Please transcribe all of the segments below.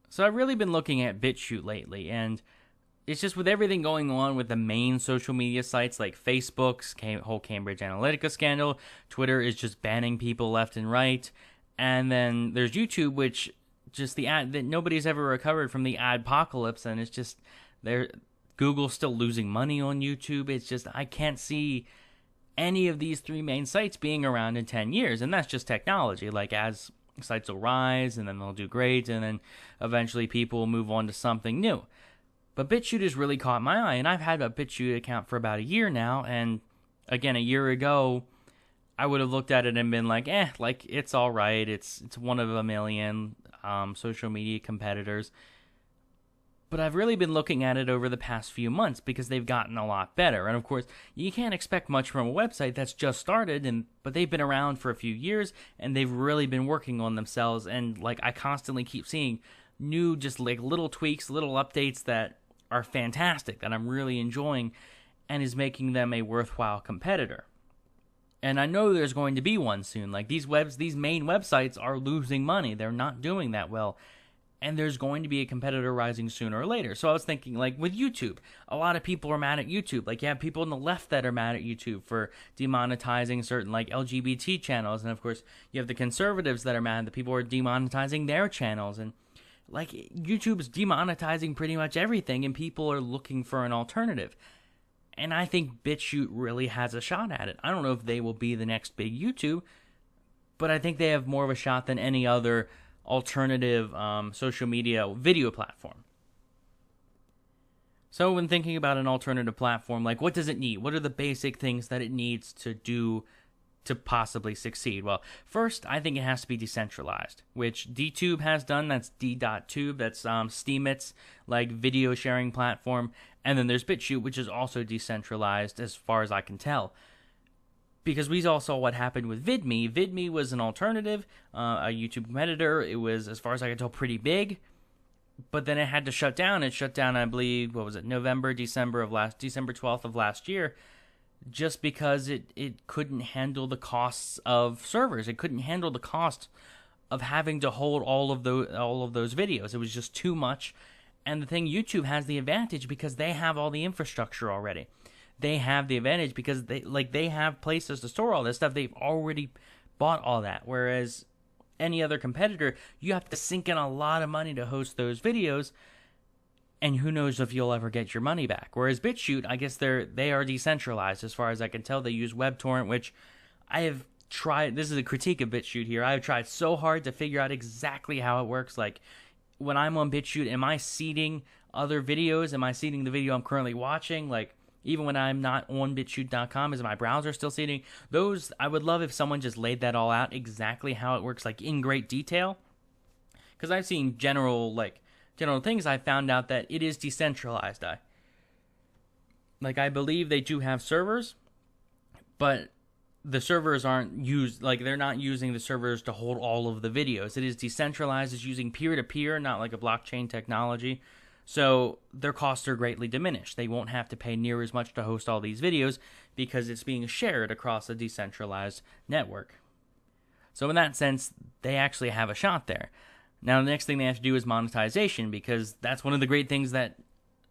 So I've really been looking at BitChute lately, and it's just with everything going on with the main social media sites like Facebook's whole Cambridge Analytica scandal, Twitter is just banning people left and right, and then there's YouTube, which just the ad that nobody's ever recovered from the adpocalypse, and it's just there. Google's still losing money on YouTube. It's just I can't see any of these three main sites being around in 10 years, and that's just technology. Like as sites will rise, and then they'll do great, and then eventually people will move on to something new. But BitChute has really caught my eye, and I've had a BitChute account for about a year now, and again, a year ago, I would have looked at it and been like, like, it's all right. It's one of a million social media competitors. But I've really been looking at it over the past few months because they've gotten a lot better. And of course, you can't expect much from a website that's just started, but they've been around for a few years, and they've really been working on themselves. And like I constantly keep seeing new, just like little tweaks, little updates that are fantastic, that I'm really enjoying, and is making them a worthwhile competitor. And I know there's going to be one soon. Like these main websites are losing money. They're not doing that well. And there's going to be a competitor rising sooner or later. So I was thinking, like, with YouTube, a lot of people are mad at YouTube. Like, you have people on the left that are mad at YouTube for demonetizing certain, like, LGBT channels. And, of course, you have the conservatives that are mad that people are demonetizing their channels. And, like, YouTube's demonetizing pretty much everything, and people are looking for an alternative. And I think BitChute really has a shot at it. I don't know if they will be the next big YouTube, but I think they have more of a shot than any other alternative social media video platform. So when thinking about an alternative platform, like what does it need? What are the basic things that it needs to do to possibly succeed? Well, first, I think it has to be decentralized, which DTube has done. That's D.Tube. That's Steemit's like video sharing platform. And then there's BitChute, which is also decentralized as far as I can tell. Because we all saw what happened with VidMe. VidMe was an alternative, a YouTube competitor. It was, as far as I can tell, pretty big. But then it had to shut down. It shut down, I believe, December 12th of last year, just because it couldn't handle the costs of servers. It couldn't handle the cost of having to hold all of those videos. It was just too much. And the thing, YouTube has the advantage because they have all the infrastructure already. They have the advantage because they have places to store all this stuff. They've already bought all that. Whereas any other competitor, you have to sink in a lot of money to host those videos, and who knows if you'll ever get your money back. Whereas BitChute, I guess they are decentralized as far as I can tell. They use WebTorrent, which I have tried. This is a critique of BitChute here. I have tried so hard to figure out exactly how it works. Like when I'm on BitChute, am I seeding other videos? Am I seeding the video I'm currently watching? Like even when I'm not on BitChute.com, is my browser still seeding? Those, I would love if someone just laid that all out exactly how it works, like in great detail. Because I've seen general things. I found out that it is decentralized. I believe they do have servers, but the servers aren't used, like they're not using the servers to hold all of the videos. It is decentralized. It's using peer-to-peer, not like a blockchain technology. So their costs are greatly diminished. They won't have to pay near as much to host all these videos because it's being shared across a decentralized network. So in that sense, they actually have a shot there. Now, the next thing they have to do is monetization, because that's one of the great things that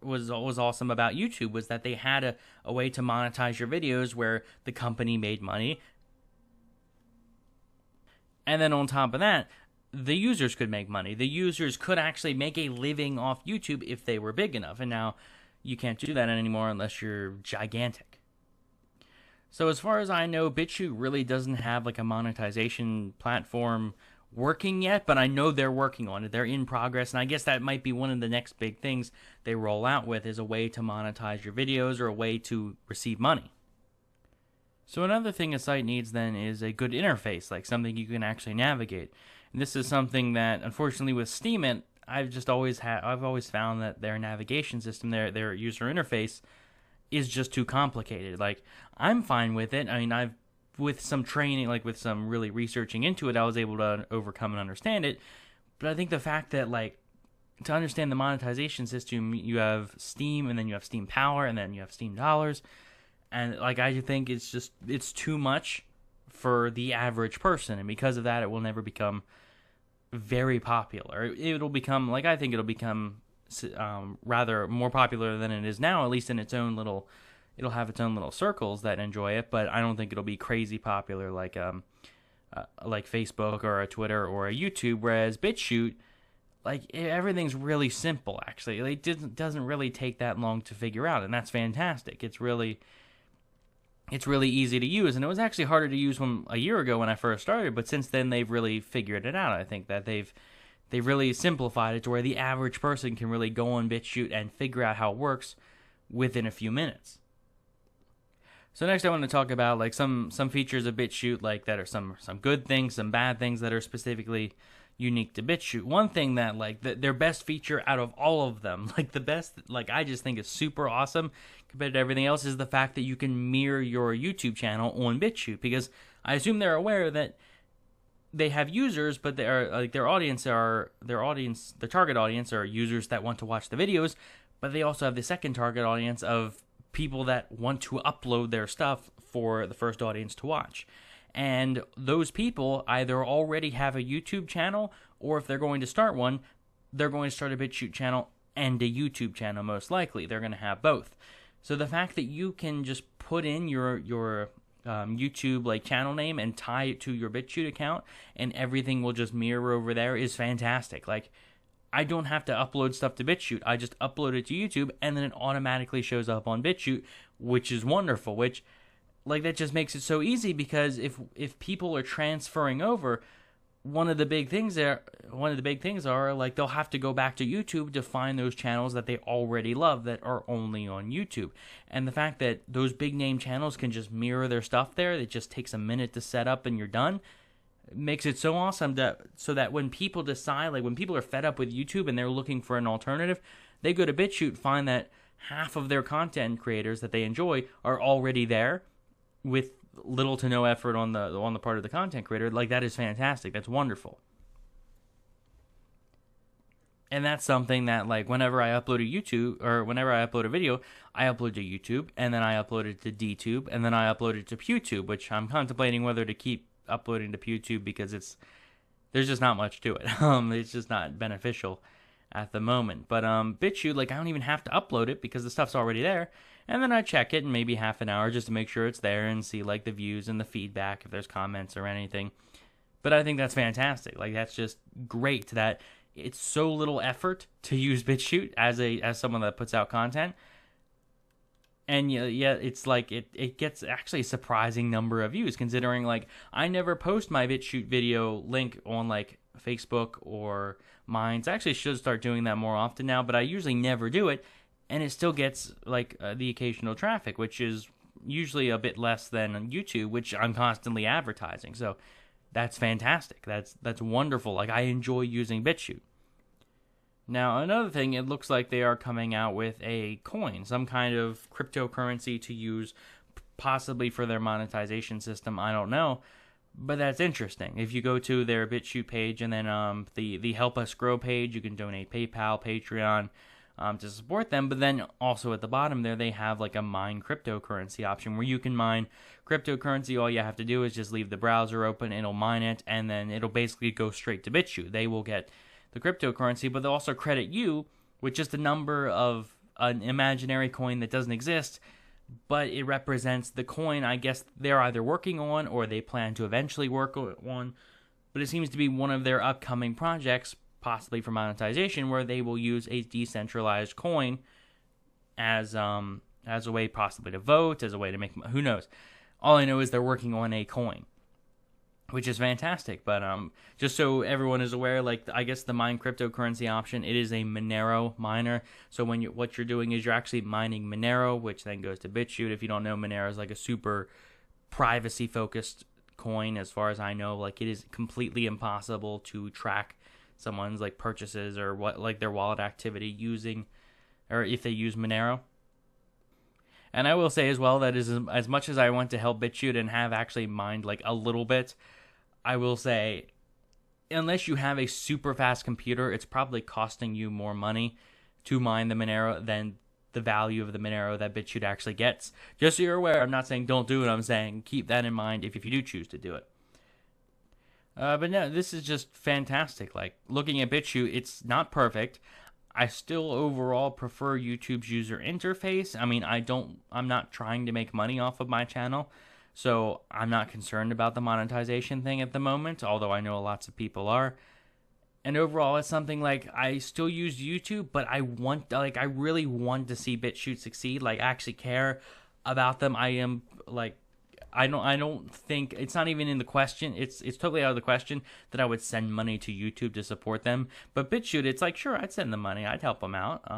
was awesome about YouTube, was that they had a way to monetize your videos where the company made money. And then on top of that, the users could make money. The users could actually make a living off YouTube if they were big enough. And now you can't do that anymore unless you're gigantic. So as far as I know, BitChute really doesn't have like a monetization platform working yet, but I know they're working on it. They're in progress, and I guess that might be one of the next big things they roll out with, is a way to monetize your videos or a way to receive money. So another thing a site needs then is a good interface, like something you can actually navigate. And this is something that, unfortunately, with Steemit, I've always found that their navigation system, their user interface, is just too complicated. Like, I'm fine with it. I mean, with some training, like with some really researching into it, I was able to overcome and understand it. But I think the fact that, like, to understand the monetization system, you have Steam, and then you have Steam Power, and then you have Steam Dollars. And, like, I think it's too much for the average person. And because of that, it will never become very popular. It'll become, like, I think it'll become rather more popular than it is now, at least in its own little, it'll have its own little circles that enjoy it, but I don't think it'll be crazy popular like Facebook or a Twitter or a YouTube, whereas BitChute, like, everything's really simple, actually. It doesn't really take that long to figure out, and that's fantastic. It's really easy to use, and it was actually harder to use a year ago when I first started, but since then they've really figured it out. I think that they've really simplified it to where the average person can really go on BitChute and figure out how it works within a few minutes. So next I want to talk about like some features of BitChute, like that are some good things, some bad things that are specifically unique to BitChute. One thing that like their best feature out of all of them, like the best, like I just think is super awesome compared to everything else, is the fact that you can mirror your YouTube channel on BitChute, because I assume they're aware that they have users, but they are like the target audience are users that want to watch the videos, but they also have the second target audience of people that want to upload their stuff for the first audience to watch. And those people either already have a YouTube channel, or if they're going to start one, they're going to start a BitChute channel and a YouTube channel, most likely. They're going to have both. So the fact that you can just put in your YouTube like channel name and tie it to your BitChute account, and everything will just mirror over there, is fantastic. Like, I don't have to upload stuff to BitChute. I just upload it to YouTube, and then it automatically shows up on BitChute, which is wonderful. Which, like, that just makes it so easy, because if people are transferring over, one of the big things are like they'll have to go back to YouTube to find those channels that they already love that are only on YouTube. And the fact that those big name channels can just mirror their stuff there, it just takes a minute to set up and you're done, makes it so awesome so that when people decide, like when people are fed up with YouTube and they're looking for an alternative, they go to BitChute, find that half of their content creators that they enjoy are already there with little to no effort on the part of the content creator. Like, that is fantastic. That's wonderful. And that's something that, like, whenever I upload a video, I upload to YouTube, and then I upload it to DTube, and then I upload it to PewTube, which I'm contemplating whether to keep uploading to PewTube, because there's just not much to it. It's just not beneficial at the moment. But BitChute, like, I don't even have to upload it because the stuff's already there. And then I check it in maybe half an hour just to make sure it's there and see like the views and the feedback if there's comments or anything. But I think that's fantastic. Like, that's just great that it's so little effort to use BitChute as someone that puts out content. And yeah, it's like it gets actually a surprising number of views, considering like I never post my BitChute video link on like Facebook or Minds. I actually should start doing that more often now, but I usually never do it. And it still gets like the occasional traffic, which is usually a bit less than on YouTube, which I'm constantly advertising. So that's fantastic. That's wonderful. Like, I enjoy using BitChute. Now, another thing, it looks like they are coming out with a coin, some kind of cryptocurrency to use possibly for their monetization system. I don't know, but that's interesting. If you go to their BitChute page and then the Help Us Grow page, you can donate PayPal, Patreon, to support them. But then also at the bottom there, they have like a mine cryptocurrency option where you can mine cryptocurrency. All you have to do is just leave the browser open, it'll mine it, and then it'll basically go straight to BitChute. They will get the cryptocurrency, but they'll also credit you with just a number of an imaginary coin that doesn't exist, but it represents the coin I guess they're either working on or they plan to eventually work on. But it seems to be one of their upcoming projects, possibly for monetization, where they will use a decentralized coin as a way possibly to vote, as a way to make, who knows. All I know is they're working on a coin, which is fantastic. But just so everyone is aware, like I guess the mine cryptocurrency option, it is a Monero miner. So what you're doing is you're actually mining Monero, which then goes to BitChute. If you don't know, Monero is like a super privacy focused coin, as far as I know. Like, it is completely impossible to track someone's like purchases or what, like their wallet activity using, or if they use Monero. And I will say as well that as much as I want to help BitChute and have actually mined like a little bit, I will say, unless you have a super fast computer, it's probably costing you more money to mine the Monero than the value of the Monero that BitChute actually gets. Just so you're aware, I'm not saying don't do it, I'm saying keep that in mind if you do choose to do it. But no, this is just fantastic. Like, looking at BitChute, it's not perfect. I still overall prefer YouTube's user interface. I mean, I'm not trying to make money off of my channel, so I'm not concerned about the monetization thing at the moment, although I know lots of people are. And overall, it's something like I still use YouTube, but I really want to see BitChute succeed. Like, actually care about them. I don't think it's not even in the question. It's totally out of the question that I would send money to YouTube to support them. But BitChute, it's like, sure, I'd send them money. I'd help them out.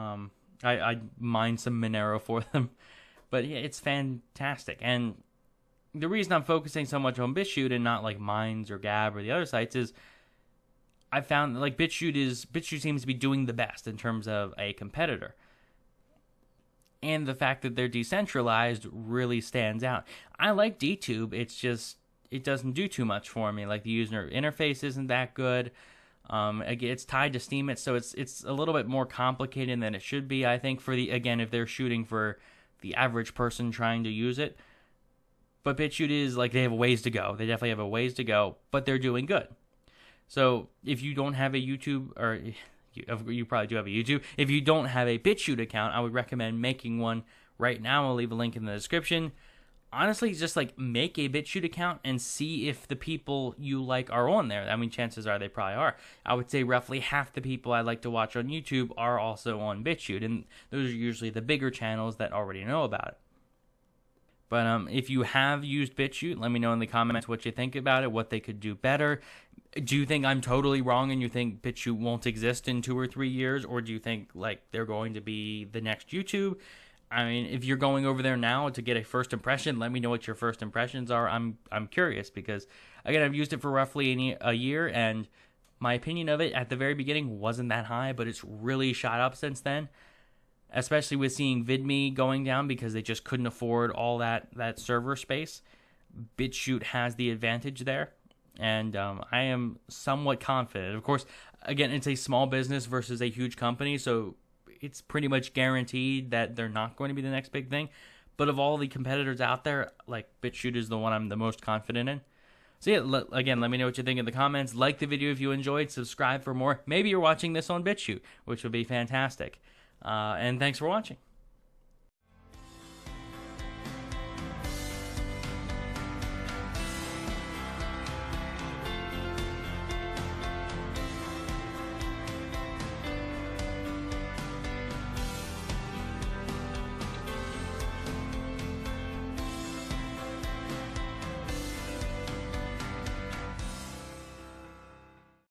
I'd mine some Monero for them. But yeah, it's fantastic. And the reason I'm focusing so much on BitChute and not like Minds or Gab or the other sites is I found that like BitChute seems to be doing the best in terms of a competitor. And the fact that they're decentralized really stands out. I like DTube, it's just it doesn't do too much for me. Like, the user interface isn't that good. Again, it's tied to Steemit, so it's a little bit more complicated than it should be, I think, if they're shooting for the average person trying to use it. But BitChute is like, they have a ways to go. They definitely have a ways to go, but they're doing good. So if you don't have a YouTube, or you probably do have a YouTube, if you don't have a BitChute account, I would recommend making one right now. I'll leave a link in the description. Honestly, just like make a BitChute account and see if the people you like are on there. I mean, chances are they probably are. I would say roughly half the people I like to watch on YouTube are also on BitChute, and those are usually the bigger channels that already know about it. But if you have used BitChute, let me know in the comments what you think about it, what they could do better. Do you think I'm totally wrong and you think BitChute won't exist in 2 or 3 years? Or do you think like they're going to be the next YouTube? I mean, if you're going over there now to get a first impression, let me know what your first impressions are. I'm curious because, again, I've used it for roughly a year, and my opinion of it at the very beginning wasn't that high, but it's really shot up since then. Especially with seeing VidMe going down because they just couldn't afford all that server space. BitChute has the advantage there, and I am somewhat confident. Of course, again, it's a small business versus a huge company, so it's pretty much guaranteed that they're not going to be the next big thing. But of all the competitors out there, like, BitChute is the one I'm the most confident in. So yeah, again, let me know what you think in the comments. Like the video if you enjoyed. Subscribe for more. Maybe you're watching this on BitChute, which would be fantastic. And thanks for watching.